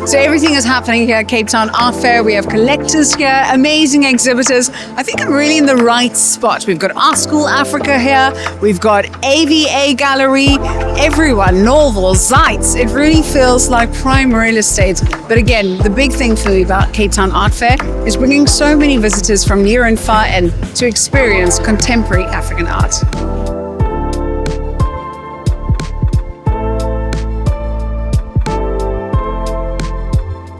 So everything is happening here at Cape Town Art Fair. We have collectors here, amazing exhibitors. I think I'm really in the right spot. We've got Art School Africa here. We've got AVA Gallery. Everyone, Norval, Zeitz. It really feels like prime real estate. But again, the big thing for me about Cape Town Art Fair is bringing so many visitors from near and far and to experience contemporary African art.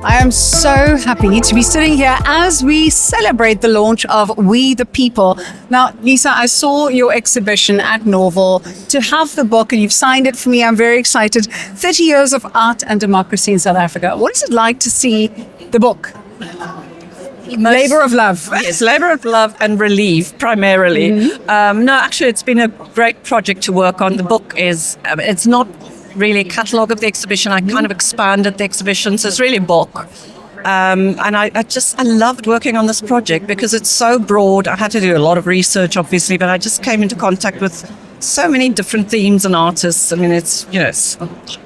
I am so happy to be sitting here as we celebrate the launch of We the People. Now, Liese, I saw your exhibition at Norval. To have the book, and you've signed it for me, I'm very excited. 30 Years of Art and Democracy in South Africa. What is it like to see the book? Labor of love. Yes, labor of love and relief, primarily. No, actually, it's been a great project to work on. The book is, it's not really a catalogue of the exhibition. I kind of expanded the exhibition, so it's really a book. And I loved working on this project because it's so broad. I had to do a lot of research, obviously, but I just came into contact with so many different themes and artists. I mean, it's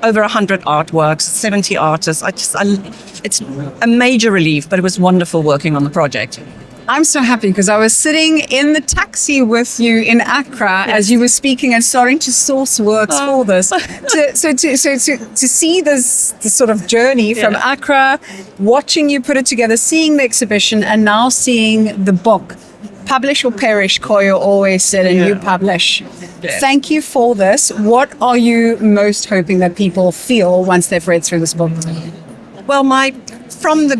over 100 artworks, 70 artists. It's a major relief, but it was wonderful working on the project. I'm so happy because I was sitting in the taxi with you in Accra as you were speaking and starting to source works for this. To see this sort of journey from Accra, watching you put it together, seeing the exhibition, and now seeing the book. Publish or perish, Koyo always said, and you publish. Yeah. Thank you for this. What are you most hoping that people feel once they've read through this book? Well, from the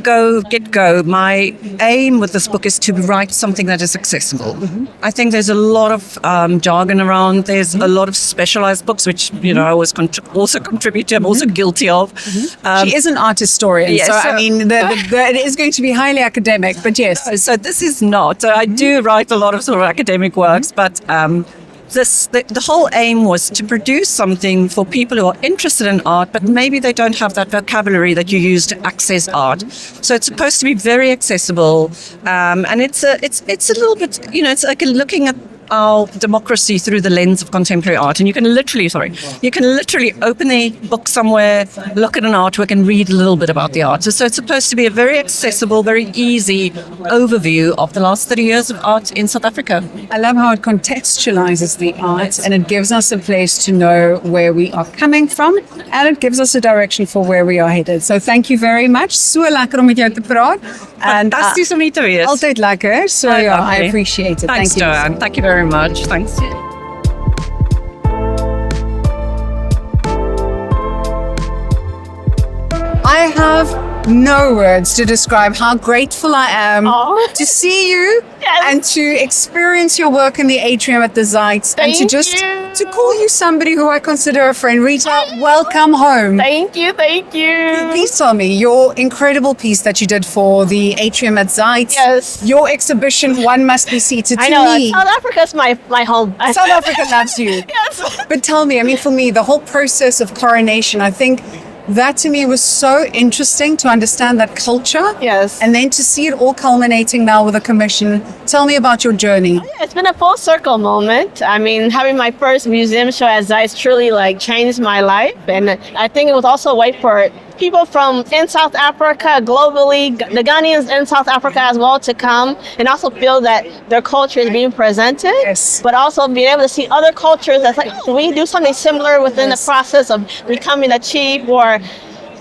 get-go, my aim with this book is to write something that is accessible. I think there's a lot of jargon around. There's a lot of specialized books, which, I always also contribute to. I'm also guilty of. She is an art historian, so I mean, it is going to be highly academic, but yes. So this is not. I do write a lot of sort of academic works, but the whole aim was to produce something for people who are interested in art, but maybe they don't have that vocabulary that you use to access art. So it's supposed to be very accessible, and it's a little bit, it's like looking at our democracy through the lens of contemporary art. And you can literally open a book somewhere, look at an artwork and read a little bit about the artist. So it's supposed to be a very accessible, very easy overview of the last 30 years of art in South Africa. I love how it contextualizes the art and it gives us a place to know where we are coming from and it gives us a direction for where we are headed. So thank you very much. So lekker om met jou te praat. Fantasties om hier te wees. Altyd lekker. So I appreciate it. Thanks, thank you. Joanne. Thank you very much. Thanks. I have no words to describe how grateful I am to see you and to experience your work in the atrium at the Zeitz and to call you somebody who I consider a friend. Rita, welcome home. Thank you. Please tell me your incredible piece that you did for the atrium at Zeitz. Yes. Your exhibition, One Must Be Seated. I know, South Africa's my home. South Africa loves you. Yes. But tell me, I mean, for me, the whole process of coronation, I think that to me was so interesting to understand that culture. Yes. And then to see it all culminating now with a commission. Tell me about your journey. It's been a full circle moment. I mean, having my first museum show at Zeitz truly changed my life. And I think it was also a way for people from in South Africa, globally, the Ghanaians in South Africa as well, to come and also feel that their culture is being presented. Yes. But also being able to see other cultures that's we do something similar within the process of becoming a chief, or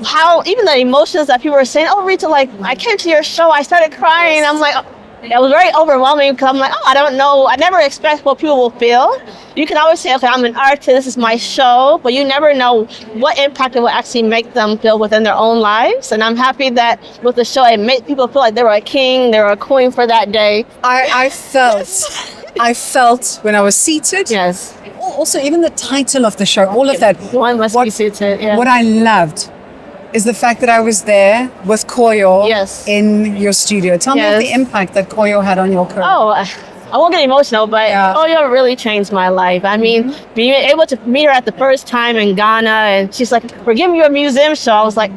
how even the emotions that people were saying, Rita, I came to your show, I started crying. I'm like, it was very overwhelming because I'm like, I don't know. I never expect what people will feel. You can always say, okay, I'm an artist, this is my show, but you never know what impact it will actually make them feel within their own lives. And I'm happy that with the show, it made people feel like they were a king, they were a queen for that day. I felt when I was seated. Yes. Also, even the title of the show, all of that. One Must Be Seated, yeah. What I loved is the fact that I was there with Koyo in your studio. Tell me about the impact that Koyo had on your career. I won't get emotional, but Koyo really changed my life. I mean, being able to meet her at the first time in Ghana, and she's like, we're giving you a museum show. I was like,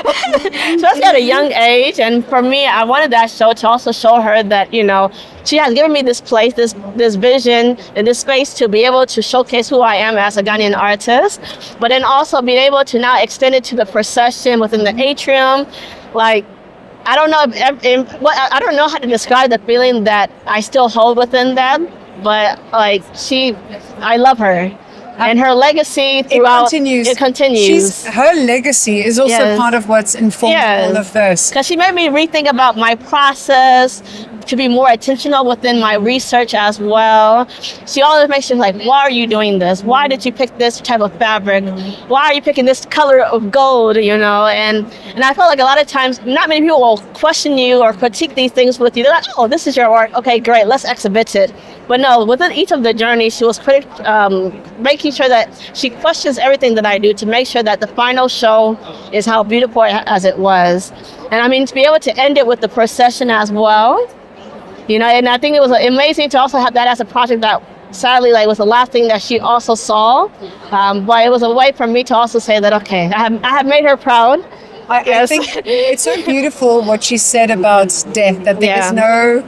especially at a young age. And for me, I wanted that show to also show her that, you know, she has given me this place, this vision, and this space to be able to showcase who I am as a Ghanaian artist, but then also being able to now extend it to the procession within the atrium. Like, I don't know I don't know how to describe the feeling that I still hold within them, but like I love her. And her legacy throughout it continues. Her legacy is also part of what's informed all of this. Because she made me rethink about my process, to be more intentional within my research as well. She always makes sure, like, why are you doing this? Why did you pick this type of fabric? Why are you picking this color of gold, you know? And I felt like a lot of times, not many people will question you or critique these things with you. They're like, oh, this is your work. Okay, great, let's exhibit it. But no, within each of the journeys, she was making sure that she questions everything that I do to make sure that the final show is how beautiful as it was. And I mean, to be able to end it with the procession as well, you know, and I think it was amazing to also have that as a project that sadly was the last thing that she also saw. But it was a way for me to also say that, okay, I have made her proud. I think it's so beautiful what she said about death, that there is no...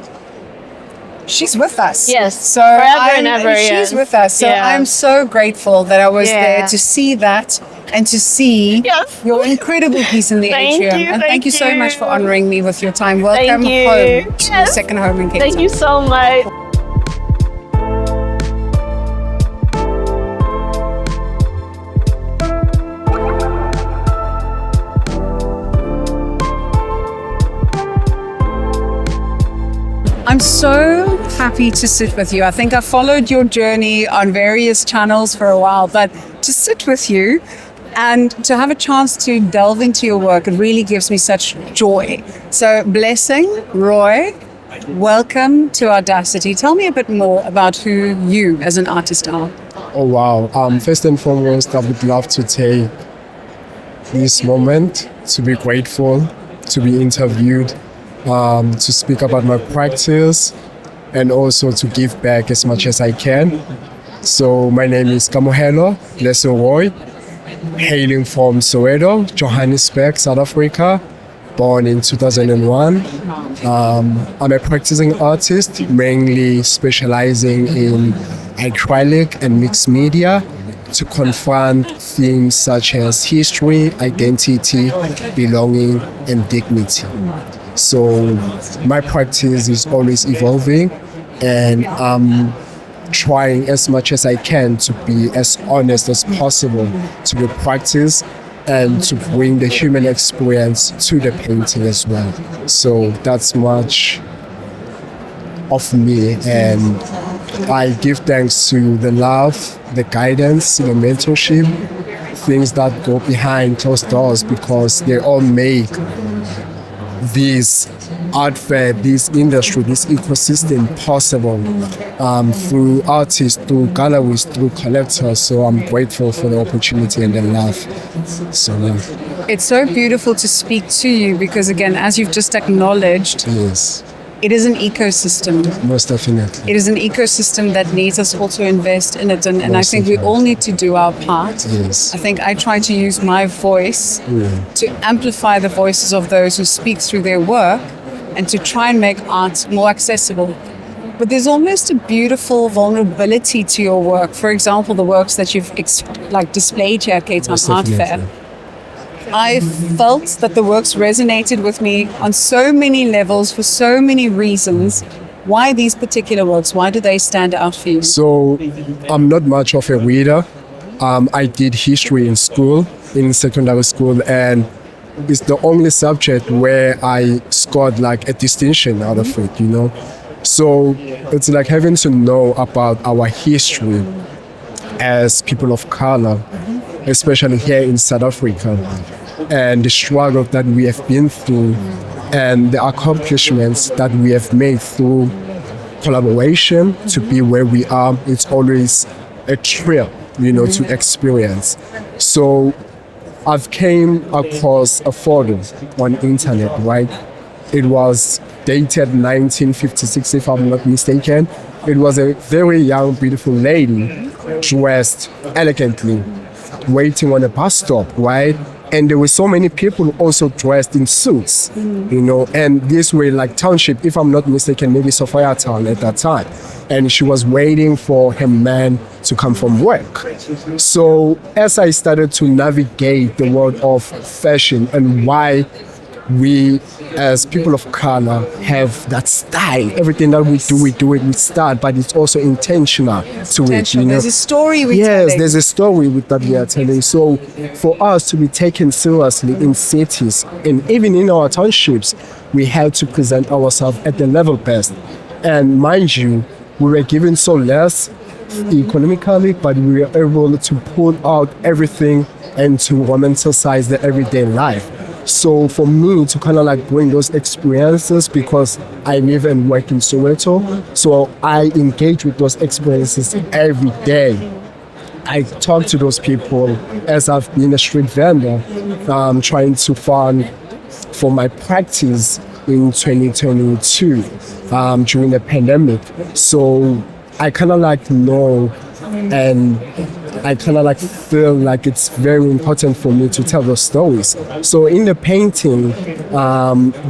She's with us. Yes. So forever and ever. She's with us. So I'm so grateful that I was there to see that and to see your incredible piece in the atrium. Thank you so much for honoring me with your time. Welcome home to your second home in Cape Town. Thank you so much. I'm so happy to sit with you. I think I followed your journey on various channels for a while, but to sit with you and to have a chance to delve into your work, it really gives me such joy. So, Blessing, Roy, welcome to ARTdacity. Tell me a bit more about who you as an artist are. Oh, wow. First and foremost, I would love to take this moment to be grateful, to be interviewed, to speak about my practice, and also to give back as much as I can. So my name is Kamohelo Blessing Roy, hailing from Soweto, Johannesburg, South Africa, born in 2001. I'm a practicing artist, mainly specializing in acrylic and mixed media to confront themes such as history, identity, belonging, and dignity. So my practice is always evolving, and I'm trying as much as I can to be as honest as possible to the practice and to bring the human experience to the painting as well. So that's much of me, and I give thanks to the love, the guidance, the mentorship, things that go behind closed doors, because they all make this art fair, this industry, this ecosystem possible through artists, through galleries, through collectors. So I'm grateful for the opportunity and the love. So it's so beautiful to speak to you because, again, as you've just acknowledged, yes, it is an ecosystem. Most definitely. It is an ecosystem that needs us all to invest in it. And I think we all need to do our part. Yes. I think I try to use my voice to amplify the voices of those who speak through their work and to try and make art more accessible. But there's almost a beautiful vulnerability to your work. For example, the works that you've displayed here at Cape Town Art Fair. I felt that the works resonated with me on so many levels for so many reasons. Why these particular works? Why do they stand out for you? So I'm not much of a reader. I did history in school, in secondary school, and it's the only subject where I scored a distinction out of it, you know. So it's like having to know about our history as people of color, especially here in South Africa, and the struggle that we have been through and the accomplishments that we have made through collaboration to be where we are. It's always a thrill, you know, to experience. So I've came across a photo on internet, right? It was dated 1956, if I'm not mistaken. It was a very young, beautiful lady dressed elegantly, waiting on a bus stop, right? And there were so many people also dressed in suits, you know, and this way, like township, if I'm not mistaken, maybe Sophia Town at that time. And she was waiting for her man to come from work. So as I started to navigate the world of fashion and why we as people of color have that style, everything that we do it with style, but it's also intentional to it. You know? There's a story we're Yes, telling. there's a story that we are telling. So for us to be taken seriously in cities and even in our townships, we had to present ourselves at the level best. And mind you, we were given so less economically, but we were able to pull out everything and to romanticize the everyday life. So for me to kind of like bring those experiences, because I live and work in Soweto, so I engage with those experiences every day. I talk to those people as I've been a street vendor, trying to fund for my practice in 2022 during the pandemic. So I kind of like know, and I kind of like feel like it's very important for me to tell those stories. So in the painting,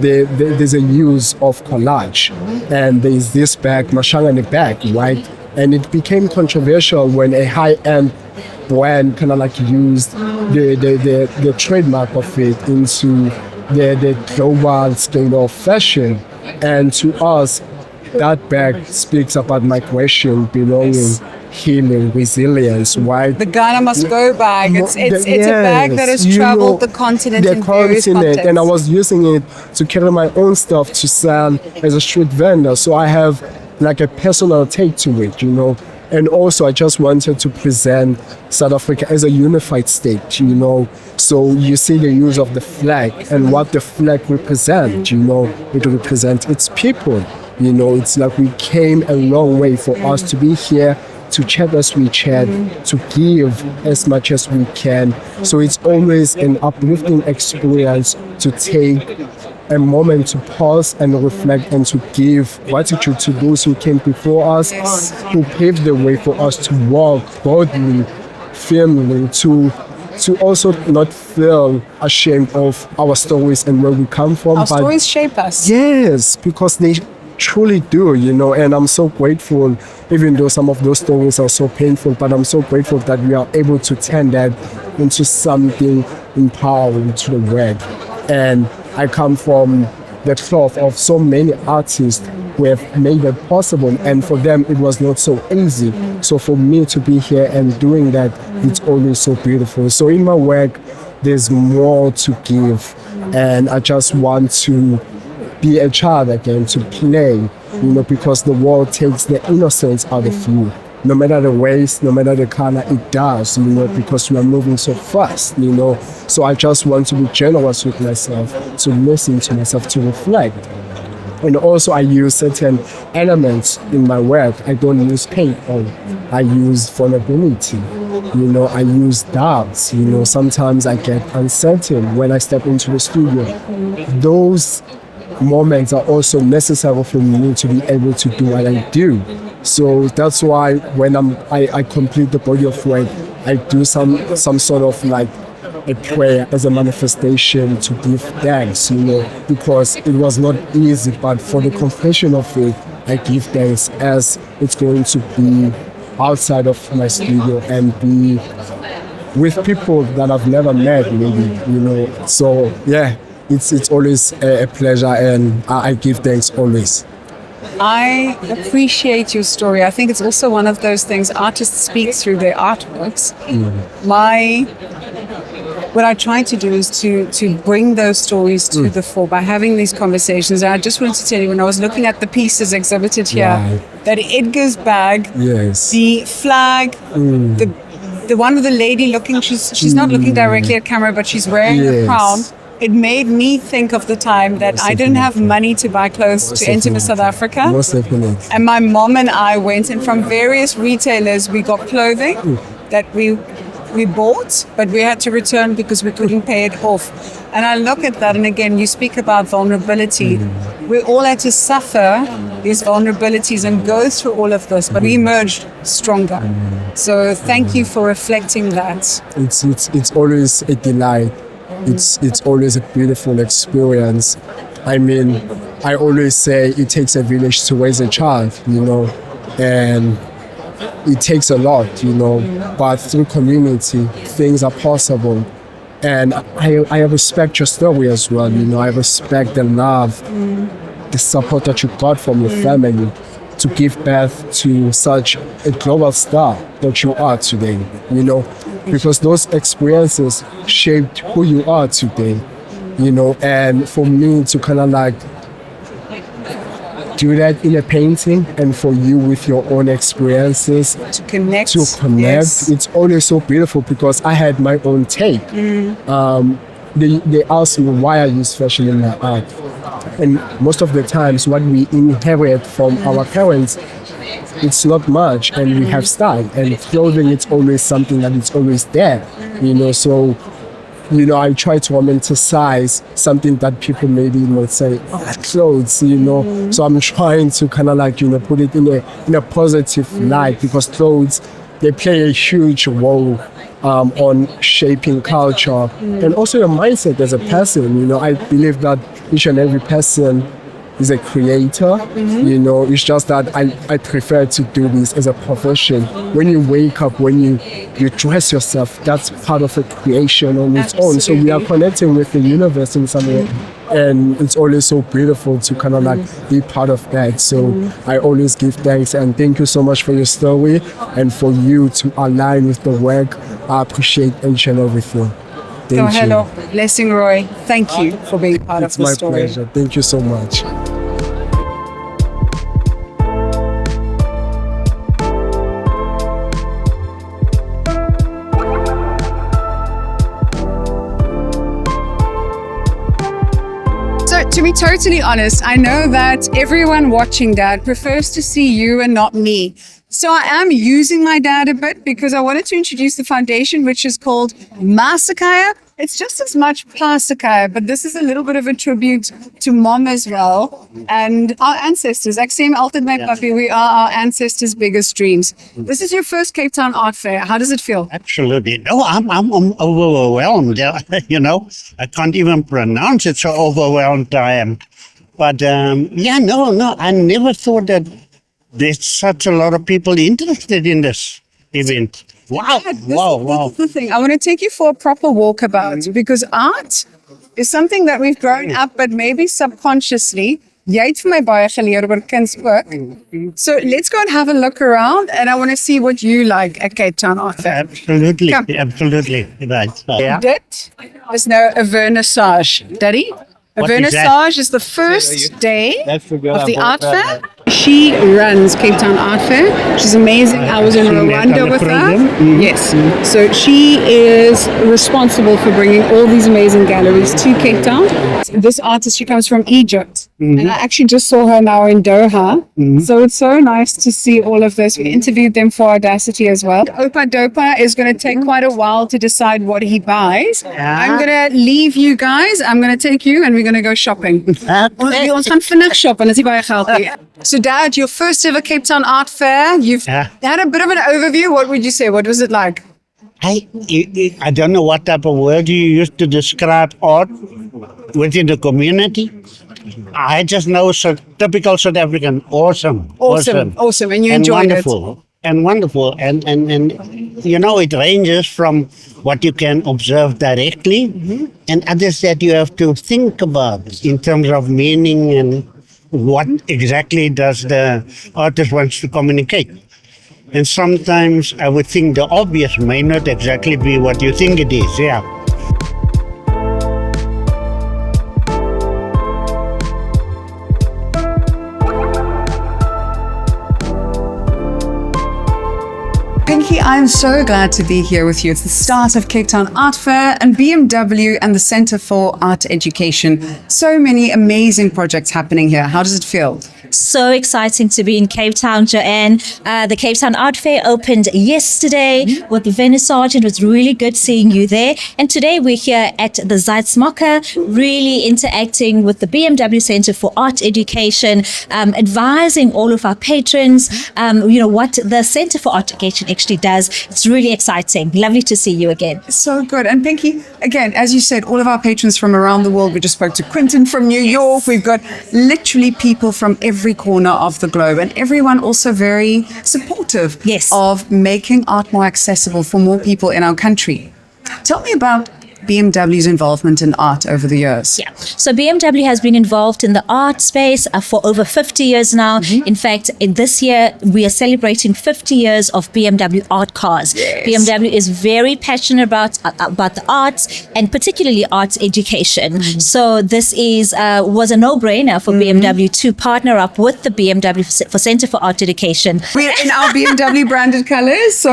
there's a use of collage, and there's this bag, mashanga in the back, right? And it became controversial when a high-end brand kind of like used the trademark of it into the global scale of fashion. And to us, that bag speaks about migration, belonging, healing, resilience, right? The Ghana Must Go bag. It's a bag that has traveled the continent in various contexts. And I was using it to carry my own stuff to sell as a street vendor. So I have like a personal take to it, you know. And also I just wanted to present South Africa as a unified state, you know. So you see the use of the flag and what the flag represents, you know. It represents its people, you know. It's like we came a long way for us to be here, to chat as we chat, to give as much as we can. So it's always an uplifting experience to take a moment to pause and reflect and to give gratitude to those who came before us, who paved the way for us to walk boldly, firmly, to also not feel ashamed of our stories and where we come from. Our stories shape us. Yes, because they truly do, you know, and I'm so grateful, even though some of those stories are so painful, but I'm so grateful that we are able to turn that into something empowering to the world. And I come from the cloth of so many artists who have made it possible, and for them it was not so easy. So for me to be here and doing that, it's always so beautiful. So in my work, there's more to give, and I just want to be a child again, to play, you know, because the world takes the innocence out of you. No matter the race, no matter the color, it does, you know, because we are moving so fast, you know. So I just want to be generous with myself, to listen to myself, to reflect. And also I use certain elements in my work. I don't use paint only. I use vulnerability. You know, I use doubts. You know, sometimes I get uncertain when I step into the studio. Those moments are also necessary for me to be able to do what I do. So that's why when I complete the body of work, I do some sort of like a prayer as a manifestation to give thanks, you know, because it was not easy, but for the completion of it, I give thanks as it's going to be outside of my studio and be with people that I've never met, maybe, you know. So yeah, it's always a pleasure, and I give thanks always. I appreciate your story. I think it's also one of those things artists speak through their artworks. What I try to do is to bring those stories to the fore by having these conversations. And I just wanted to tell you, when I was looking at the pieces exhibited here, that Edgar's bag, the flag, the one with the lady looking, she's not looking directly at camera, but she's wearing a crown. It made me think of the time that I didn't have money to buy clothes to enter Miss South Africa. And my mom and I went, and from various retailers, we got clothing that we bought, but we had to return because we couldn't pay it off. And I look at that, and again, you speak about vulnerability. We all had to suffer these vulnerabilities and go through all of this, but we emerged stronger. So thank you for reflecting that. It's always a delight it's always a beautiful experience. I mean, I always say it takes a village to raise a child, and it takes a lot, but through community, things are possible. And I respect your story as well, I respect the love, the support that you got from your family to give birth to such a global star that you are today, because those experiences shaped who you are today, and for me to kind of like do that in a painting, and for you with your own experiences to connect, yes. It's always so beautiful because I had my own take. They asked me why I use fashion in my art, and most of the times what we inherit from our parents, it's not much, and we have style, and clothing, it's always something that it's always there, so I try to romanticize something that people maybe would say, clothes, So I'm trying to kind of like, put it in a positive light, because clothes, they play a huge role on shaping culture and also your mindset as a person. I believe that each and every person is a creator, it's just that I prefer to do this as a profession. When you wake up, when you dress yourself, that's part of a creation on its own. So we are connecting with the universe in some way, and it's always so beautiful to kind of like be part of that. So I always give thanks, and thank you so much for your story and for you to align with the work. I appreciate each and everything. Thank you. Hello, Blessing Roy. Thank you for being part of the story. It's my pleasure. Thank you so much. So to be totally honest, I know that everyone watching Dad prefers to see you and not me. So I am using my dad a bit because I wanted to introduce the foundation, which is called MOCAA. It's just as much plastica, but this is a little bit of a tribute to Mom as well and our ancestors. Axim altyd my puppy, we are our ancestors' biggest dreams. This is your first Cape Town Art Fair. How does it feel? Absolutely. No, I'm overwhelmed. I can't even pronounce it, so overwhelmed I am. But I never thought that there's such a lot of people interested in this event. Wow, wow. This is the thing. I want to take you for a proper walkabout because art is something that we've grown up, but maybe subconsciously. Jy het vir my baie geleer oor kuns ook. So let's go and have a look around, and I want to see what you like at Cape Town Art Fair. Absolutely, Come. absolutely. Right. Yeah. Dit is nou 'n vernissage. Daddy? A What is vernissage is the first day of the art fair. She runs Cape Town Art Fair. She's amazing. I was in I've seen that Rwanda on the with her. program. Yes. So she is responsible for bringing all these amazing galleries to Cape Town. This artist, she comes from Egypt. And I actually just saw her now in Doha. So it's so nice to see all of this. We interviewed them for ARTdacity as well. Opa Dopa is going to take quite a while to decide what he buys. I'm going to leave you guys. I'm going to take you and we're going to go shopping. Ons gaan vinnig shop en as jy baie geld het. So Dad, your first ever Cape Town Art Fair, you've had a bit of an overview. What would you say? What was it like? I don't know what type of word you use to describe art within the community. I just know typical South African. Awesome. And you enjoyed wonderful. And wonderful. And it ranges from what you can observe directly and others that you have to think about in terms of meaning and what exactly does the artist wants to communicate. And sometimes I would think the obvious may not exactly be what you think it is. Yeah. Pinky, I'm so glad to be here with you. It's the start of Cape Town Art Fair and BMW and the Centre for Art Education. So many amazing projects happening here. How does it feel? So exciting to be in Cape Town, Joanne. The Cape Town Art Fair opened yesterday with the vernissage. It was really good seeing you there. And today we're here at the Zeitz MOCAA, really interacting with the BMW Centre for Art Education, advising all of our patrons, what the Centre for Art Education actually does does. It's really exciting. Lovely to see you again. So good. And Pinky, again, as you said, all of our patrons from around the world. We just spoke to Quentin from New York. We've got literally people from every corner of the globe, and everyone also very supportive of making art more accessible for more people in our country. Tell me about BMW's involvement in art over the years. Yeah. So BMW has been involved in the art space for over 50 years now. In fact, in this year, we are celebrating 50 years of BMW art cars. BMW is very passionate about the arts, and particularly arts education. So this was a no-brainer for BMW to partner up with the BMW for Center for Art Education. We're in our BMW branded colors. So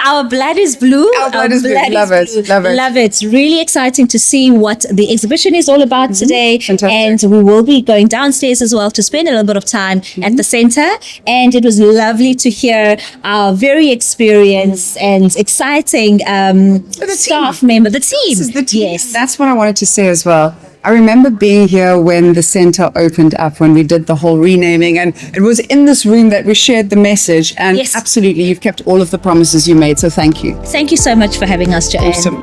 our blood is blue. Our blood is blue. Love it. Love it. Really exciting to see what the exhibition is all about today. Fantastic. And we will be going downstairs as well to spend a little bit of time at the center. And it was lovely to hear our very experienced and exciting staff member, the team. This is the team. Yes. That's what I wanted to say as well. I remember being here when the center opened up, when we did the whole renaming, and it was in this room that we shared the message. And absolutely, you've kept all of the promises you made. So thank you. Thank you so much for having us, Joanne. Awesome.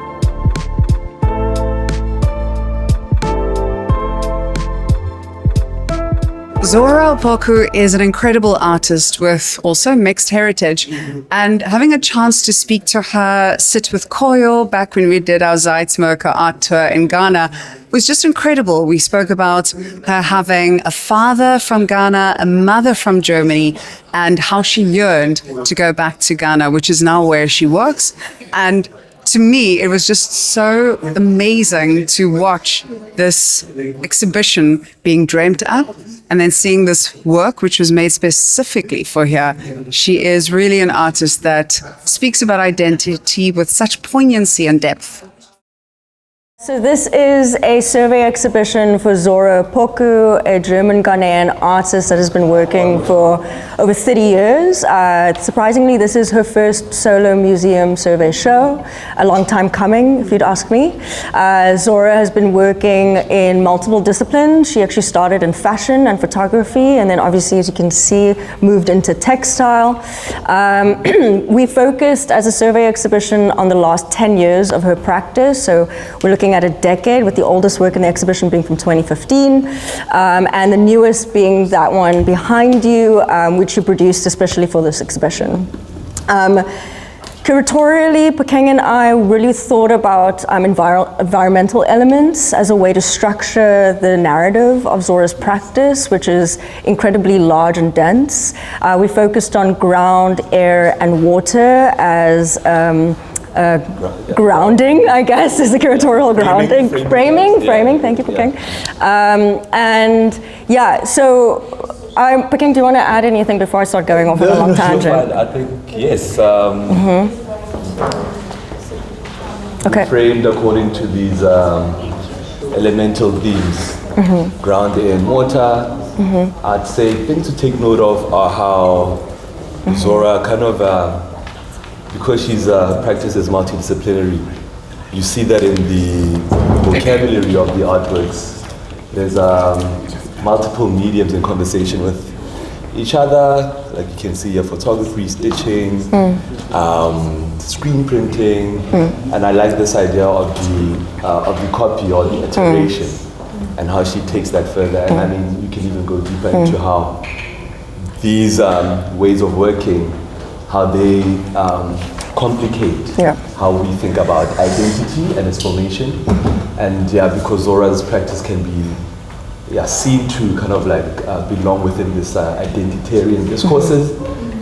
Zora Opoku is an incredible artist with also mixed heritage, and having a chance to speak to her, sit with Koyo back when we did our Zeitz MOCAA art tour in Ghana was just incredible. We spoke about her having a father from Ghana, a mother from Germany, and how she yearned to go back to Ghana, which is now where she works. And to me, it was just so amazing to watch this exhibition being dreamt up and then seeing this work, which was made specifically for her. She is really an artist that speaks about identity with such poignancy and depth. So this is a survey exhibition for Zora Opoku, a German Ghanaian artist that has been working for over 30 years. Surprisingly, this is her first solo museum survey show, a long time coming, if you'd ask me. Zora has been working in multiple disciplines. She actually started in fashion and photography, and then obviously, as you can see, moved into textile. We focused as a survey exhibition on the last 10 years of her practice. So we're looking at a decade, with the oldest work in the exhibition being from 2015, and the newest being that one behind you, which you produced especially for this exhibition. Curatorially, Pekeng and I really thought about environmental elements as a way to structure the narrative of Zora's practice, which is incredibly large and dense. We focused on ground, air, and water as grounding, I guess, is the curatorial grounding. Framing, thank you, Pekeng. And yeah, so Pekeng, do you want to add anything before I start going off on a long tangent? I think, yes. Okay. Framed according to these elemental themes, ground, air, and water. I'd say things to take note of are how Zora kind of, because she's practice is multidisciplinary, you see that in the vocabulary of the artworks. There's multiple mediums in conversation with each other, like you can see here, photography, stitching, screen printing, and I like this idea of the copy or the iteration, and how she takes that further. And I mean, you can even go deeper into how these ways of working, how they complicate how we think about identity and its formation. And because Zora's practice can be seen to kind of like belong within this identitarian discourses,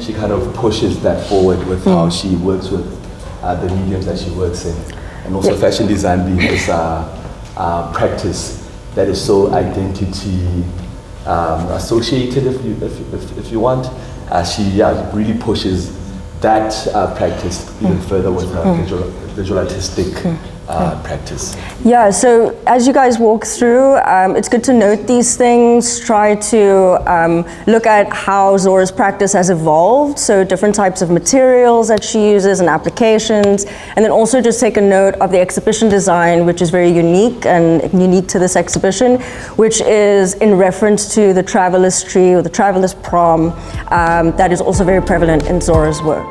she kind of pushes that forward with how she works with the mediums that she works in. And also fashion design being this practice that is so identity associated, if you want. She really pushes that practice even further with her visual artistic practice. Yeah, so as you guys walk through, it's good to note these things, try to look at how Zora's practice has evolved, so different types of materials that she uses and applications, and then also just take a note of the exhibition design, which is very unique to this exhibition, which is in reference to the traveler's tree or the traveler's prom that is also very prevalent in Zora's work.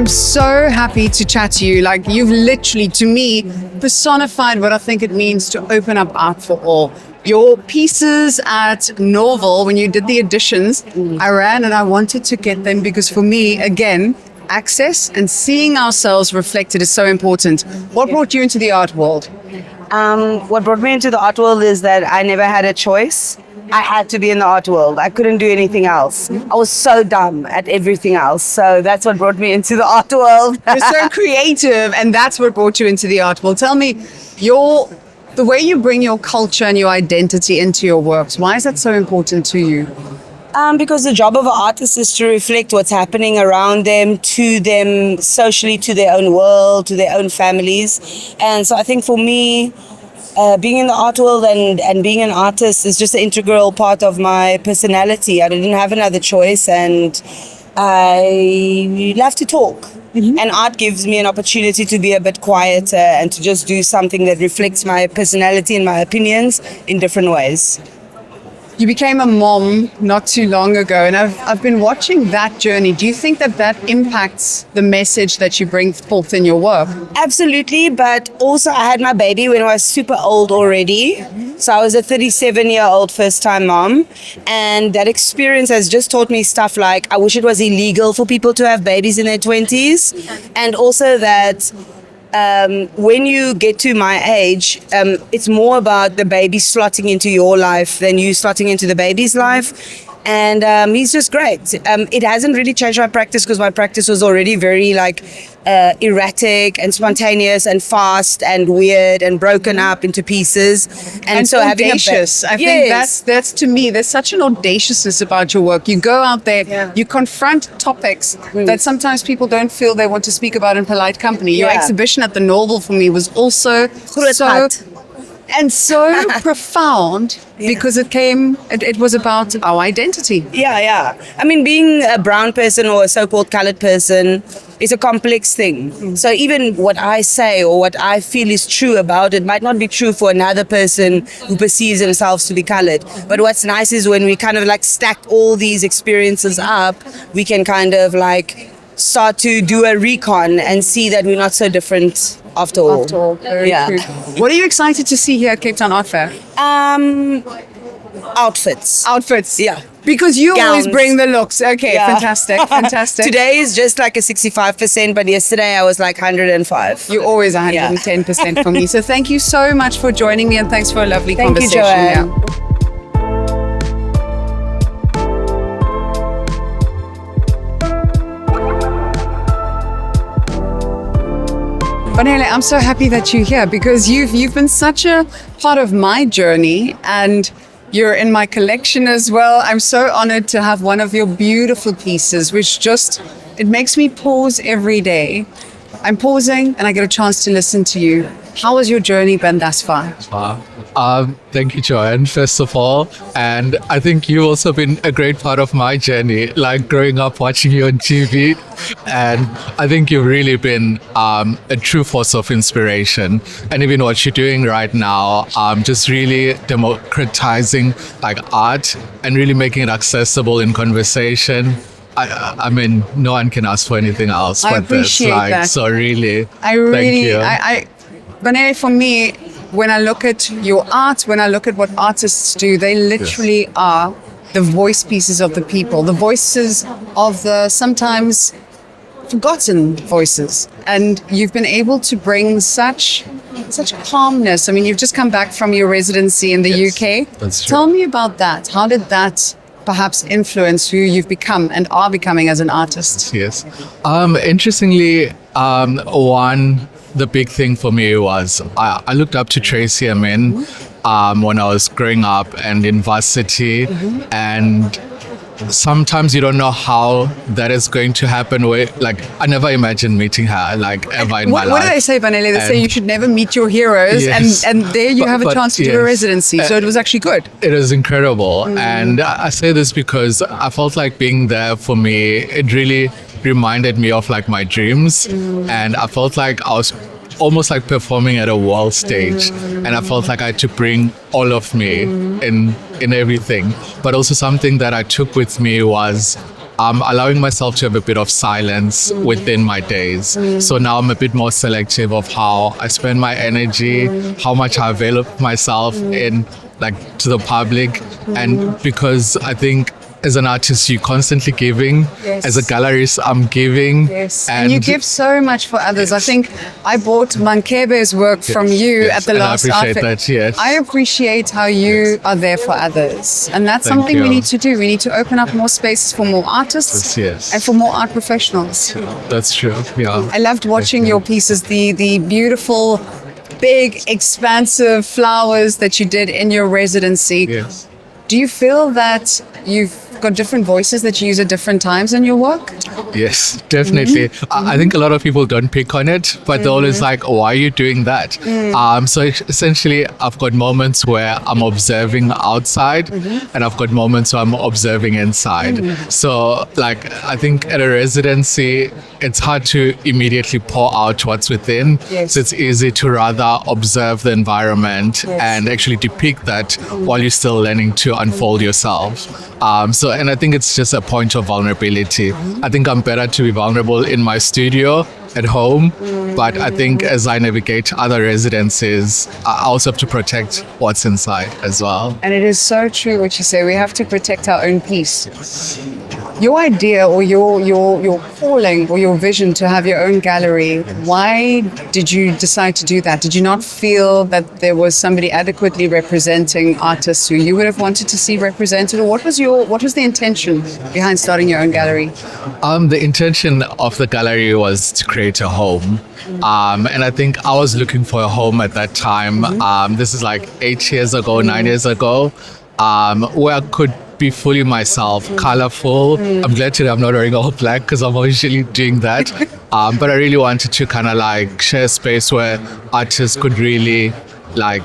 so happy to chat to you. Like, you've literally, to me, personified what I think it means to open up art for all. Your pieces at Norval, when you did the editions, I ran and I wanted to get them because for me, again, access and seeing ourselves reflected is so important. What brought you into the art world? What brought me into the art world is that I never had a choice. I had to be in the art world. I couldn't do anything else. I was so dumb at everything else. So that's what brought me into the art world. You're so creative, and that's what brought you into the art world. Tell me, the way you bring your culture and your identity into your works, why is that so important to you? Because the job of an artist is to reflect what's happening around them, to them socially, to their own world, to their own families. And so I think for me, being in the art world and being an artist is just an integral part of my personality. I didn't have another choice, and I love to talk. And art gives me an opportunity to be a bit quieter and to just do something that reflects my personality and my opinions in different ways. You became a mom not too long ago, and I've been watching that journey. Do you think that impacts the message that you bring forth in your work? Absolutely, but also I had my baby when I was super old already. So I was a 37-year-old first-time mom, and that experience has just taught me stuff like I wish it was illegal for people to have babies in their 20s, and also that when you get to my age, it's more about the baby slotting into your life than you slotting into the baby's life. And he's just great. It hasn't really changed my practice because my practice was already very erratic and spontaneous and fast and weird and broken up into pieces. And so audacious. I think that's to me, there's such an audaciousness about your work. You go out there, you confront topics that sometimes people don't feel they want to speak about in polite company. Your exhibition at the Norval for me was also so profound because it was about our identity. I mean, being a brown person or a so-called colored person is a complex thing. So even what I say or what I feel is true about it might not be true for another person who perceives themselves to be colored. But what's nice is when we kind of stack all these experiences up, we can kind of start to do a recon and see that we're not so different after all. Very true. What are you excited to see here at Cape Town Art Fair? Outfits. Yeah. Because you Gowns. always bring the looks. Okay, fantastic. Today is just a 65%, but yesterday I was 105. You're always 110% for me. So thank you so much for joining me, and thanks for a lovely conversation. Thank you, Joanne. Banele, I'm so happy that you're here because you've been such a part of my journey, and you're in my collection as well. I'm so honored to have one of your beautiful pieces, which it makes me pause every day. I'm pausing and I get a chance to listen to you. How has your journey been thus far? Thank you, Joanne, first of all. And I think you've also been a great part of my journey, growing up watching you on TV. And I think you've really been a true force of inspiration. And even what you're doing right now, just really democratizing art and really making it accessible in conversation. I mean, no one can ask for anything else I but this. that. So really, thank you. Banele, for me, when I look at your art, when I look at what artists do, they literally are the voice pieces of the people, the voices of the sometimes forgotten voices. And you've been able to bring such calmness. I mean, you've just come back from your residency in the UK. That's true. Tell me about that. How did that perhaps influence who you've become and are becoming as an artist? Yes. Interestingly, the big thing for me was I looked up to Tracy Emin when I was growing up and in varsity, and sometimes you don't know how that is going to happen. I never imagined meeting her ever in my life. What do they say, Banele? They say you should never meet your heroes, Yes. and there you have a chance to do a residency. So it was actually good. It is incredible. And I say this because I felt like being there for me, it really reminded me of my dreams. And I felt like I was almost performing at a world stage, and I felt like I had to bring all of me in everything. But also something that I took with me was allowing myself to have a bit of silence within my days. So now I'm a bit more selective of how I spend my energy, how much I avail of myself in like to the public. And because I think as an artist, you're constantly giving. Yes. As a gallerist, I'm giving. Yes, and you give so much for others. I think I bought Mankebe's work from you at the and last I art appreciate fair. that, yes. I appreciate how you are there for others. And that's Thank something we you. need to do. We need to open up more spaces for more artists Yes. and for more art professionals. That's true, yeah. I loved watching your pieces, the beautiful, big, expansive flowers that you did in your residency. Yes. Do you feel that you've got different voices that you use at different times in your work? Yes, definitely. I think a lot of people don't pick on it, but they're always like, why are you doing that? So essentially, I've got moments where I'm observing outside and I've got moments where I'm observing inside. So like, I think at a residency, it's hard to immediately pour out what's within. Yes. So it's easy to rather observe the environment and actually depict that while you're still learning to unfold yourself. And I think it's just a point of vulnerability. I think I'm better to be vulnerable in my studio at home, but I think as I navigate other residencies, I also have to protect what's inside as well. And it is so true what you say. We have to protect our own peace. Your idea or your calling or your vision to have your own gallery, why did you decide to do that? Did you not feel that there was somebody adequately representing artists who you would have wanted to see represented? Or what was the intention behind starting your own gallery? The intention of the gallery was to create a home. And I think I was looking for a home at that time. This is like 8 years ago, 9 years ago, where I could be fully myself, colorful. I'm glad today I'm not wearing all black because I'm usually doing that. But I really wanted to kind of like share a space where artists could really like,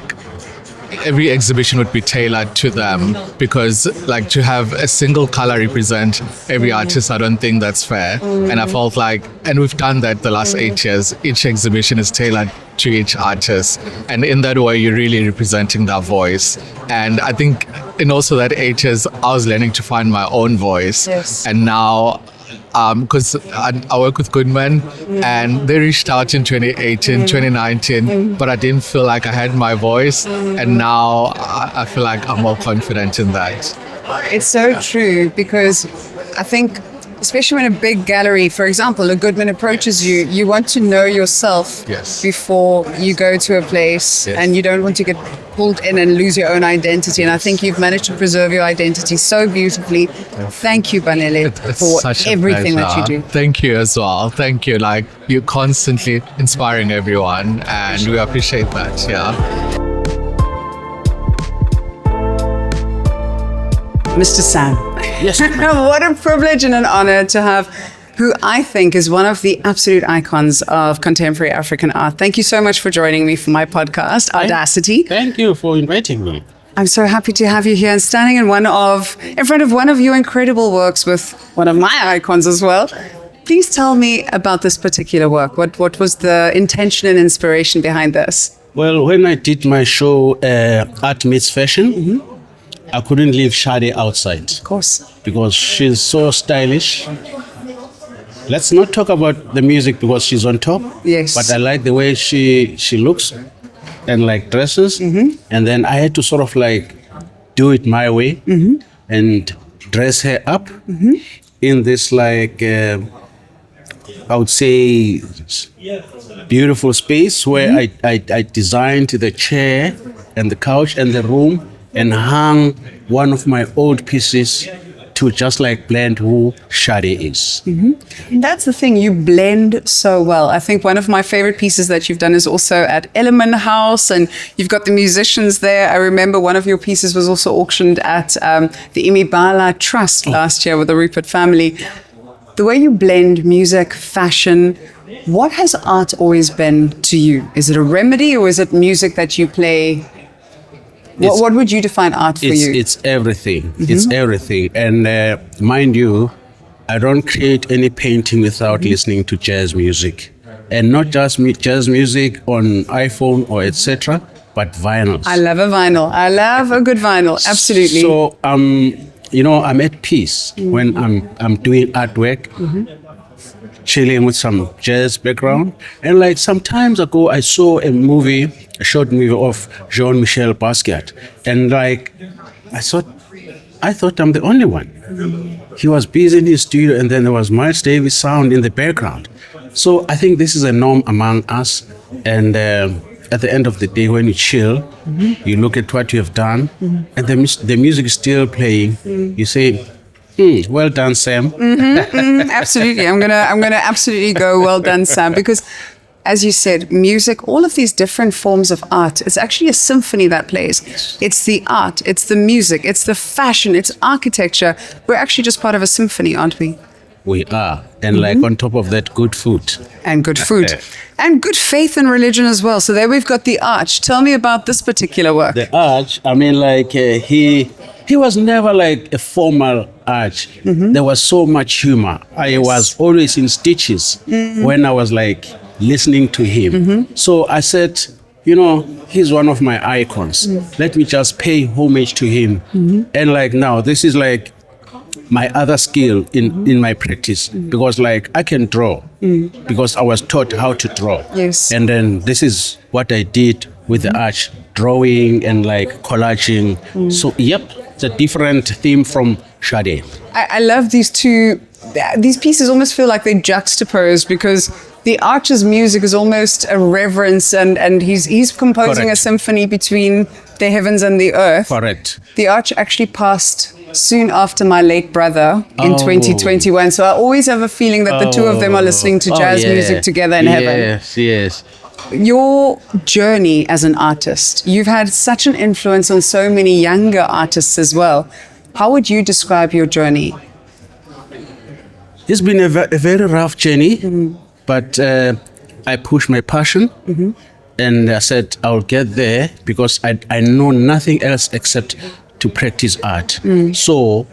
every exhibition would be tailored to them, because like to have a single color represent every artist, I don't think that's fair. And I felt like, and we've done that the last 8 years, each exhibition is tailored to each artist, and in that way you're really representing their voice. And I think in also that 8 years I was learning to find my own voice. Yes. And now because I work with Goodman, and they reached out in 2018, 2019, but I didn't feel like I had my voice, and now I feel like I'm more confident in that. It's so true, because I think, especially when a big gallery, for example, a Goodman approaches you, you want to know yourself before you go to a place, and you don't want to get pulled in and lose your own identity. And I think you've managed to preserve your identity so beautifully. Thank you, Banele, for Such a everything that you pleasure. do. Thank you as well. Thank you. Like, you're constantly inspiring everyone, and we appreciate that. Yeah. Mr. Sam. Yes. What a privilege and an honor to have who I think is one of the absolute icons of contemporary African art. Thank you so much for joining me for my podcast, ARTdacity. Thank you for inviting me. I'm so happy to have you here and standing in front of one of your incredible works with one of my icons as well. Please tell me about this particular work. What was the intention and inspiration behind this? Well, when I did my show, Art Meets Fashion, I couldn't leave Shade outside. Of course. Because she's so stylish. Let's not talk about the music because she's on top. Yes. But I like the way she looks and like dresses. And then I had to sort of like do it my way and dress her up in this like, I would say, beautiful space where I designed the chair and the couch and the room and hung one of my old pieces to just like blend who Shade is. And that's the thing, you blend so well. I think one of my favorite pieces that you've done is also at Element House, and you've got the musicians there. I remember one of your pieces was also auctioned at the Imibala Trust last year with the Rupert family. The way you blend music, fashion, what has art always been to you? Is it a remedy, or is it music that you play? What would you define art for you? It's everything. It's everything. And mind you, I don't create any painting without listening to jazz music. And not just jazz music on iPhone or etc., but vinyls. I love a vinyl. I love a good vinyl. Absolutely. So I'm at peace when I'm doing artwork, chilling with some jazz background. And like some times ago, I saw a short movie of Jean-Michel Basquiat, and like I thought I'm the only one. He was busy in his studio, and then there was Miles Davis sound in the background. So I think this is a norm among us, and at the end of the day, when you chill, you look at what you have done, and the music is still playing. You say, well done, Sam. Absolutely. I'm gonna absolutely go well done, Sam, because as you said, music, all of these different forms of art, it's actually a symphony that plays. It's the art, it's the music, it's the fashion, it's architecture. We're actually just part of a symphony, aren't we? We are. And like on top of that, good food. And good food. And good faith and religion as well. So there we've got the arch. Tell me about this particular work. The arch, I mean, like he was never like a formal arch. There was so much humor. I was always in stitches when I was like listening to him. So I said, he's one of my icons. Let me just pay homage to him. And like now, this is like my other skill in my practice, because like I can draw because I was taught how to draw. Yes. And then this is what I did with the arch, drawing and like collaging. So yep, it's a different theme from Sade. I love these two. These pieces almost feel like they juxtapose, because the arch's music is almost a reverence, and he's composing a symphony between the heavens and the earth. Correct. The arch actually passed soon after my late brother in 2021. So I always have a feeling that the two of them are listening to jazz music together in heaven. Yes. Your journey as an artist, you've had such an influence on so many younger artists as well. How would you describe your journey? It's been a very rough journey, but I pushed my passion, and I said I'll get there because I know nothing else except to practice art. So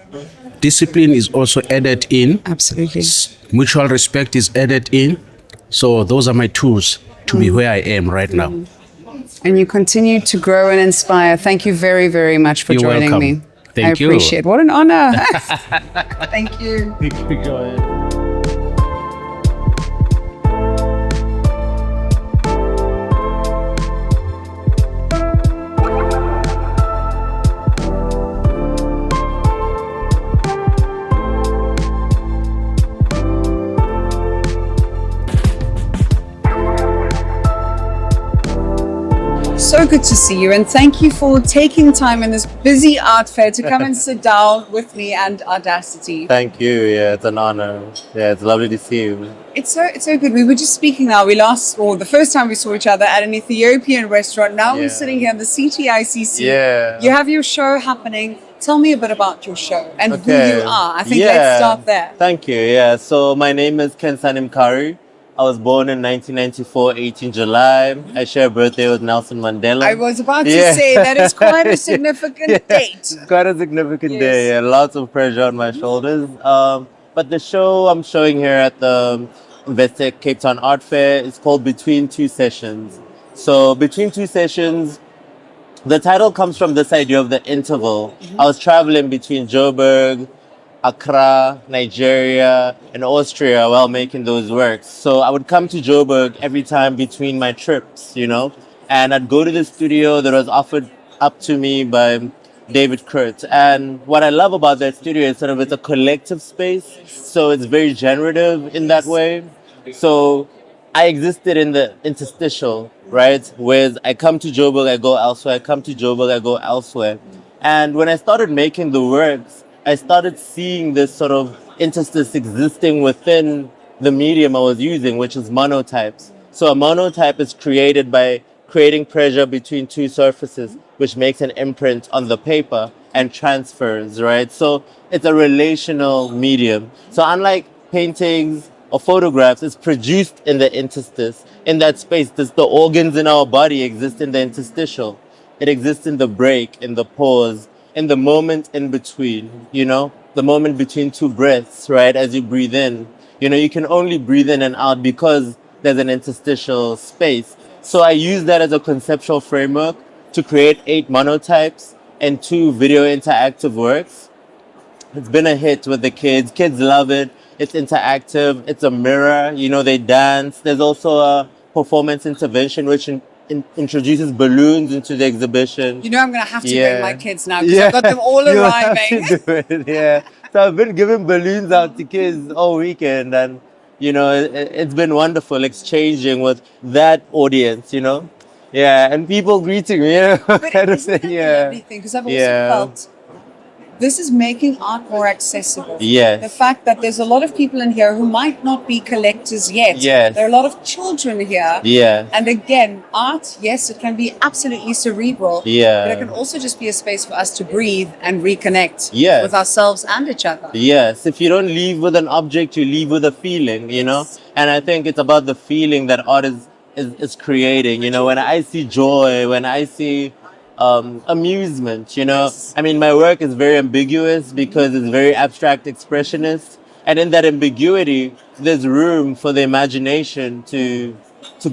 discipline is also added in. Absolutely. Mutual respect is added in. So those are my tools to be where I am right now. And you continue to grow and inspire. Thank you very, very much for You're joining welcome. me. Thank I you. appreciate it. What an honor. Thank you. So good to see you, and thank you for taking time in this busy art fair to come and sit down with me and ARTdacity. Thank you. Yeah, it's an honor. Yeah, it's lovely to see you. It's so good. We were just speaking now. The first time we saw each other at an Ethiopian restaurant. Now we're sitting here in the CTICC. Yeah. You have your show happening. Tell me a bit about your show and who you are. I think let's start there. Thank you. Yeah. So my name is Kensanim Kari. I was born in 1994, 18 July. I share a birthday with Nelson Mandela. I was about to say that is quite a significant date. Quite a significant day. Yeah, lots of pressure on my shoulders. But the show I'm showing here at the Investec Cape Town Art Fair is called Between Two Sessions. So Between Two Sessions, the title comes from this idea of the interval. I was traveling between Joburg, Accra, Nigeria, and Austria while making those works. So I would come to Joburg every time between my trips, and I'd go to the studio that was offered up to me by David Kurt. And what I love about that studio is it's a collective space. So it's very generative in that way. So I existed in the interstitial, right? Whereas I come to Joburg, I go elsewhere. I come to Joburg, I go elsewhere. And when I started making the works, I started seeing this sort of interstice existing within the medium I was using, which is monotypes. So a monotype is created by creating pressure between two surfaces, which makes an imprint on the paper and transfers, right? So it's a relational medium. So unlike paintings or photographs, it's produced in the interstice. In that space, the organs in our body exist in the interstitial. It exists in the break, in the pause, in the moment in between, the moment between two breaths, right? As you breathe in, you can only breathe in and out because there's an interstitial space. So I use that as a conceptual framework to create 8 monotypes and 2 video interactive works. it's been a hit with the kids. Kids love it. It's interactive. It's a mirror. You know, they dance. There's also a performance intervention which introduces balloons into the exhibition. You know, I'm going to have to bring my kids now because Yeah. I've got them all You have arriving. to do it, yeah. So I've been giving balloons out to kids all weekend, and you know, it's been wonderful exchanging with that audience, you know. Yeah, and people greeting me, you know, But kind of isn't thing. that the Yeah. lovely thing? Because I've also Yeah. felt this is making art more accessible. Yes. The fact that there's a lot of people in here who might not be collectors yet. Yes. There are a lot of children here. Yeah. And again, art, yes, it can be absolutely cerebral. Yeah. But it can also just be a space for us to breathe and reconnect Yes. with ourselves and each other. Yes, if you don't leave with an object, you leave with a feeling, you know? And I think it's about the feeling that art is creating. You know, when I see joy, when I see amusement, you know? I mean, my work is very ambiguous because it's very abstract expressionist. And in that ambiguity, there's room for the imagination to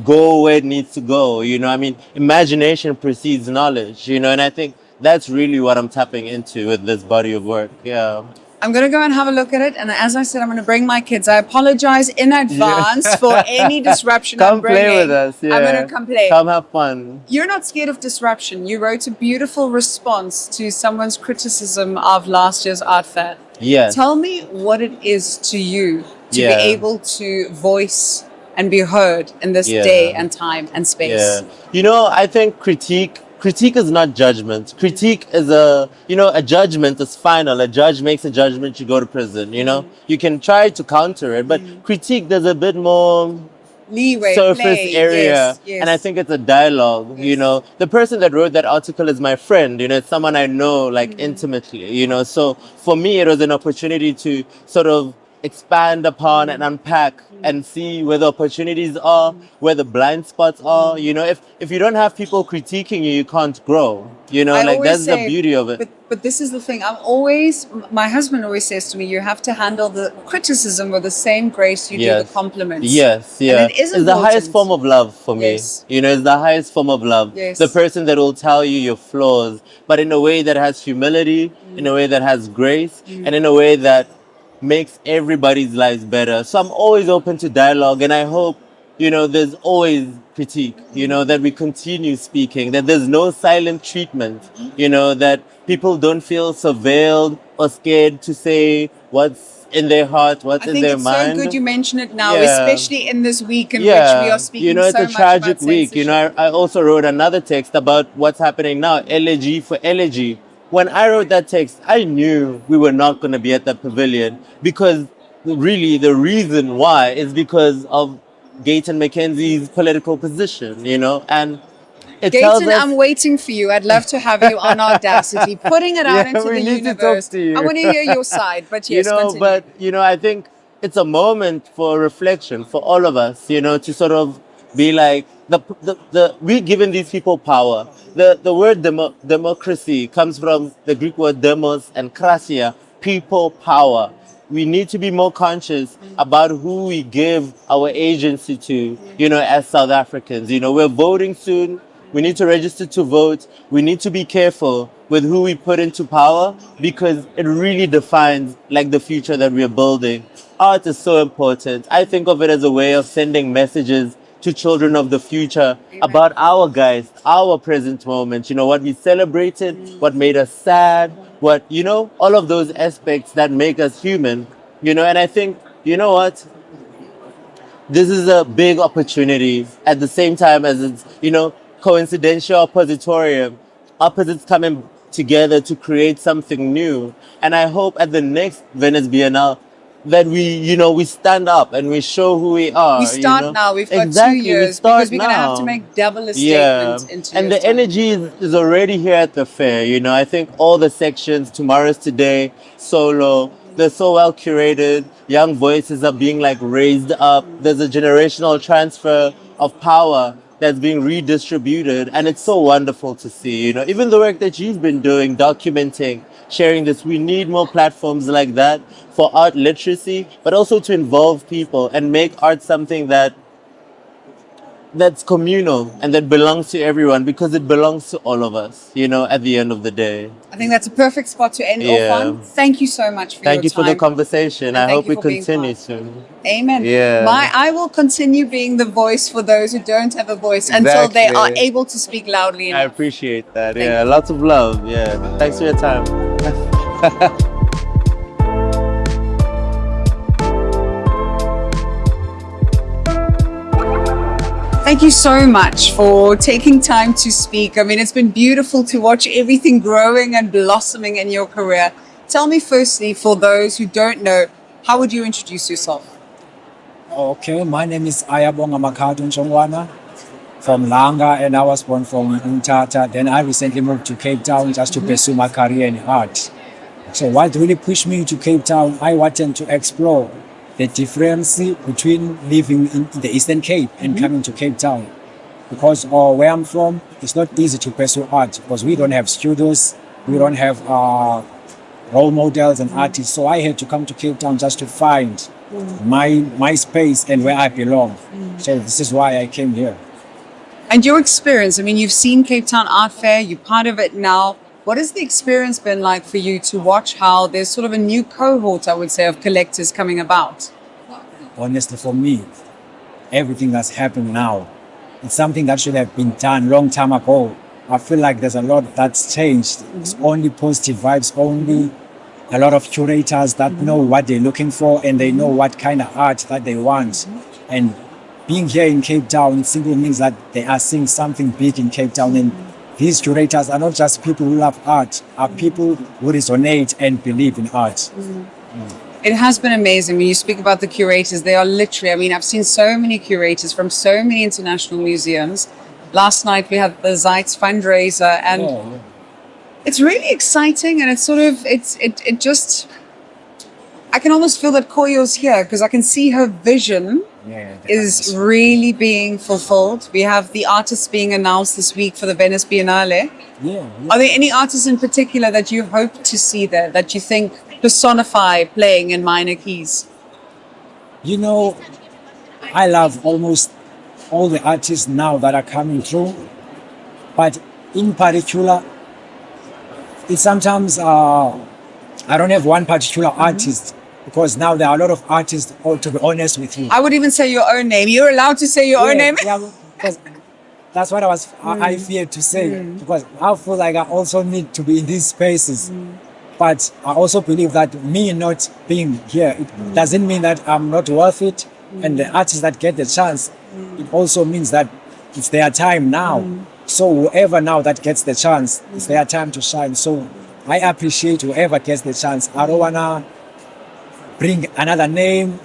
go where it needs to go, you know? I mean, imagination precedes knowledge, you know? And I think that's really what I'm tapping into with this body of work. Yeah. I'm going to go and have a look at it. And as I said, I'm going to bring my kids. I apologize in advance for any disruption I'm Come bringing. play with us. Yeah. I'm going to come play. Come have fun. You're not scared of disruption. You wrote a beautiful response to someone's criticism of last year's art fair. Yes. Tell me what it is to you to Yeah. be able to voice and be heard in this Yeah. day and time and space. Yeah. You know, I think critique is not judgment. Critique is a judgment is final. A judge makes a judgment, you go to prison, you know? You can try to counter it, but critique, there's a bit more Leeway, surface play, area. yes, yes. And I think it's a dialogue, you know. The person that wrote that article is my friend, you know, it's someone I know like intimately, you know. So for me, it was an opportunity to sort of expand upon and unpack and see where the opportunities are, where the blind spots are. You know, if you don't have people critiquing you, you can't grow. You know, I like always that's say, the beauty of it. But this is the thing. My husband always says to me, you have to handle the criticism with the same grace you do Yes. the compliments. Yes, yeah. And it is it's the highest important. form of love for me. Yes. You know, it's the highest form of love. Yes. The person that will tell you your flaws, but in a way that has humility, in a way that has grace, and in a way that makes everybody's lives better. So I'm always open to dialogue, and I hope, you know, there's always critique, you know, that we continue speaking, that there's no silent treatment, you know, that people don't feel surveilled or scared to say what's in their heart, what's I in think their it's mind. so good you mention it now, Yeah. especially in this week in which we are speaking you know, it's so a much tragic about week. You know, I also wrote another text about what's happening now, elegy for elegy. When I wrote that text, I knew we were not going to be at that pavilion because really the reason why is because of Gayton Mackenzie's political position, you know, and it tells Gayton, us... I'm waiting for you. I'd love to have you on ARTdacity, putting it out Yeah, into we the need to talk universe. to you. I want to hear your side, but yes, you know, continue. but you know, I think it's a moment for reflection for all of us, you know, to sort of be like we're giving these people power. The word democracy comes from the Greek word demos and krasia, people power. We need to be more conscious about who we give our agency to, you know, as South Africans. You know, we're voting soon. We need to register to vote. We need to be careful with who we put into power because it really defines like the future that we're building. Art is so important. I think of it as a way of sending messages to children of the future about our guys, our present moment, you know, what we celebrated, what made us sad, what, you know, all of those aspects that make us human, you know, and I think, you know what? This is a big opportunity at the same time as it's, you know, coincidental oppositorium, opposites coming together to create something new. And I hope at the next Venice Biennale that we stand up and we show who we are. We start you know? now. We've got Exactly, 2 years we start because we're going to have to now. make double a Yeah, statement in 2 and years' the time. energy is already here at the fair. You know, I think all the sections, tomorrow's today, solo, they're so well curated. Young voices are being like raised up. There's a generational transfer of power that's being redistributed, and it's so wonderful to see. You know, even the work that you've been doing, documenting, sharing this. We need more platforms like that for art literacy, but also to involve people and make art something that that's communal and that belongs to everyone because it belongs to all of us, you know, at the end of the day. I think that's a perfect spot to end Yeah. off on. Thank you so much for Thank your you for the time. conversation. And I thank hope you we for being continue part. soon. Amen. Yeah. I will continue being the voice for those who don't have a voice until they are Exactly. able to speak loudly I enough. appreciate that. Thank Yeah, you. lots of love. Yeah. Thanks for your time. Thank you so much for taking time to speak. I mean, it's been beautiful to watch everything growing and blossoming in your career. Tell me firstly, for those who don't know, how would you introduce yourself? Okay, my name is Ayabonga Makadu Nchongwana from Langa, and I was born from Umtata. Then I recently moved to Cape Town just to pursue my career in art. So what really pushed me to Cape Town, I wanted to explore the difference between living in the Eastern Cape and coming to Cape Town. Because where I'm from, it's not easy to pursue art because we don't have studios, we don't have role models and artists. So I had to come to Cape Town just to find my space and where I belong. So this is why I came here. And your experience, I mean, you've seen Cape Town Art Fair, you're part of it now. What has the experience been like for you to watch how there's sort of a new cohort, I would say, of collectors coming about? Honestly, for me, everything that's happened now, it's something that should have been done long time ago. I feel like there's a lot that's changed. It's only positive vibes, only a lot of curators that know what they're looking for and they know what kind of art that they want. And being here in Cape Town, it simply means that they are seeing something big in Cape Town. And these curators are not just people who love art, are people who resonate and believe in art. It has been amazing. When you speak about the curators, they are literally, I mean, I've seen so many curators from so many international museums. Last night we had the Zeitz fundraiser, and it's really exciting, and it's sort of, it just, I can almost feel that Koyo's here because I can see her vision is really being fulfilled. We have the artists being announced this week for the Venice Biennale. Are there any artists in particular that you hope to see there, that you think personify playing in minor keys? You know, I love almost all the artists now that are coming through, but in particular, it's sometimes I don't have one particular artist because now there are a lot of artists, to be honest with you. I would even say your own name. You're allowed to say your own name. Yeah, because that's what I feared to say, because I feel like I also need to be in these spaces. But I also believe that me not being here, it doesn't mean that I'm not worth it. And the artists that get the chance, it also means that it's their time now. So whoever now that gets the chance, it's their time to shine. So I appreciate whoever gets the chance. I don't wanna bring another name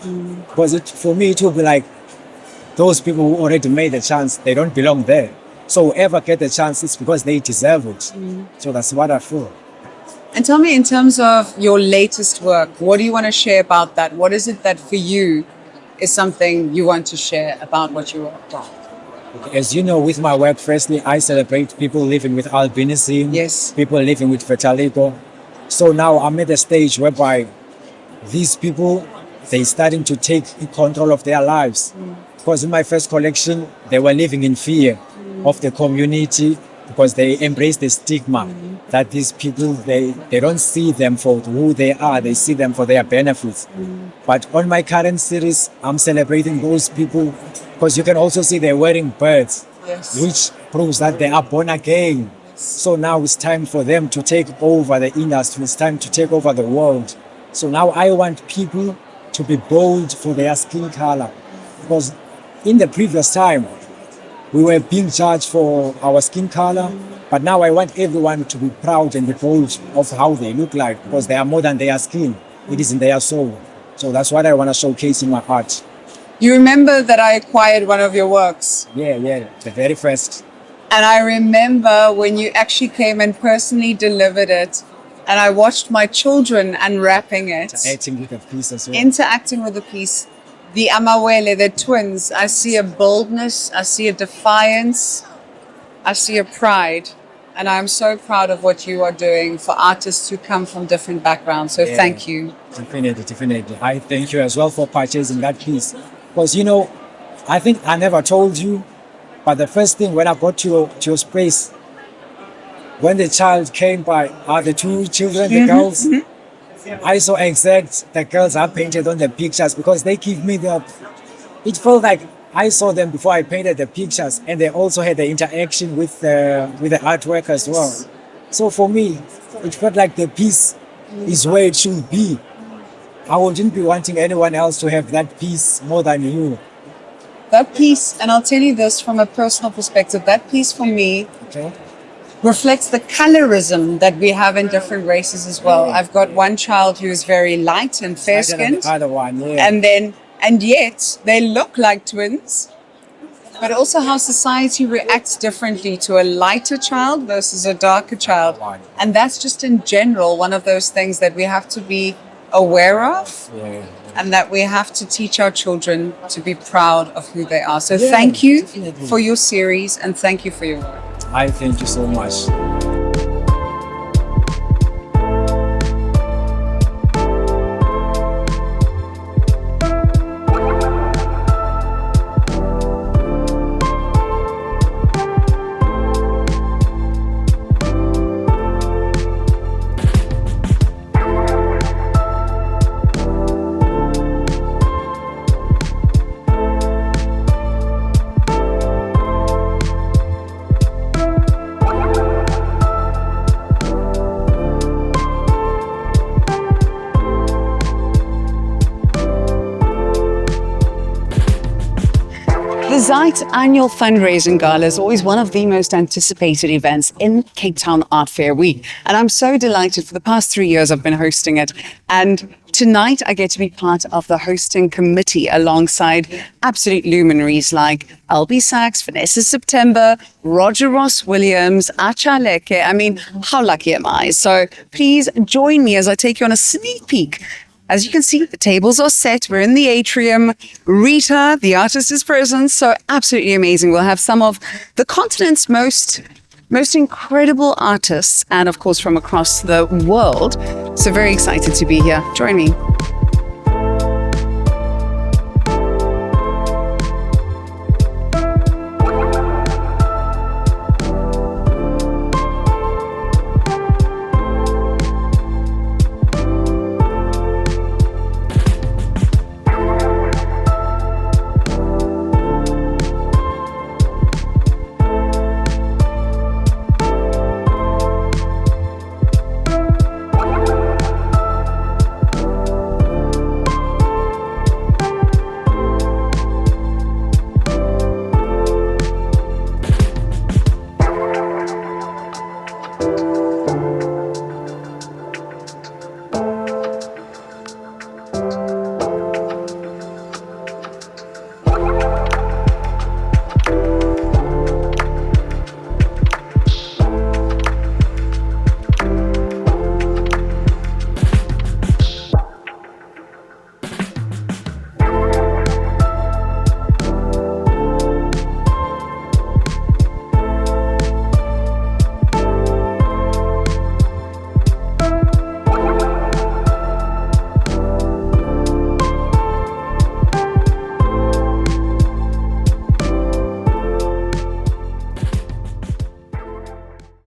because for me it will be like those people who already made the chance, they don't belong there. So whoever get the chance, it's because they deserve it. So that's what I feel. And tell me, in terms of your latest work, what do you want to share about that? What is it that for you is something you want to share about what you worked on? As you know, with my work, firstly, I celebrate people living with albinism, people living with vitiligo. So now I'm at a stage whereby these people, they're starting to take control of their lives. Because in my first collection, they were living in fear of the community because they embrace the stigma that these people, they don't see them for who they are, they see them for their benefits. But on my current series, I'm celebrating those people because you can also see they're wearing birds, which proves that they are born again. So now it's time for them to take over the industry, it's time to take over the world. So now I want people to be bold for their skin color, because in the previous time, we were being judged for our skin color, but now I want everyone to be proud and be bold of how they look like, because they are more than their skin. It is in their soul. So that's what I want to showcase in my art. You remember that I acquired one of your works? Yeah, the very first. And I remember when you actually came and personally delivered it, and I watched my children unwrapping it. Interacting with the piece as well. Interacting with the piece. The Amawele, the twins, I see a boldness, I see a defiance, I see a pride. And I'm so proud of what you are doing for artists who come from different backgrounds. So thank you. Definitely. I thank you as well for purchasing that piece. Because, you know, I think I never told you, But the first thing when I got to your space, when the child came by, the two children, the girls, I saw exact the girls are painted on the pictures because they give me it felt like I saw them before I painted the pictures, and they also had the interaction with the artwork as well. So for me, it felt like the piece is where it should be. I wouldn't be wanting anyone else to have that piece more than you. That piece, and I'll tell you this from a personal perspective, that piece for me reflects the colorism that we have in different races as well. I've got one child who is very light and fair-skinned, Other one, yeah. and yet they look like twins, but also how society reacts differently to a lighter child versus a darker child. And that's just in general one of those things that we have to be aware of, and that we have to teach our children to be proud of who they are. So thank you for your series, and thank you for your work. I thank you so much. The Zeitz annual fundraising gala is always one of the most anticipated events in Cape Town Art Fair Week. And I'm so delighted. For the past 3 years, I've been hosting it. And tonight, I get to be part of the hosting committee alongside absolute luminaries like Albie Sachs, Vanessa September, Roger Ross Williams, Acha Leke. I mean, how lucky am I? So please join me as I take you on a sneak peek. As you can see, the tables are set. We're in the atrium. Rita, the artist, is present. So absolutely amazing. We'll have some of the continent's most incredible artists, and of course from across the world. So very excited to be here. Join me.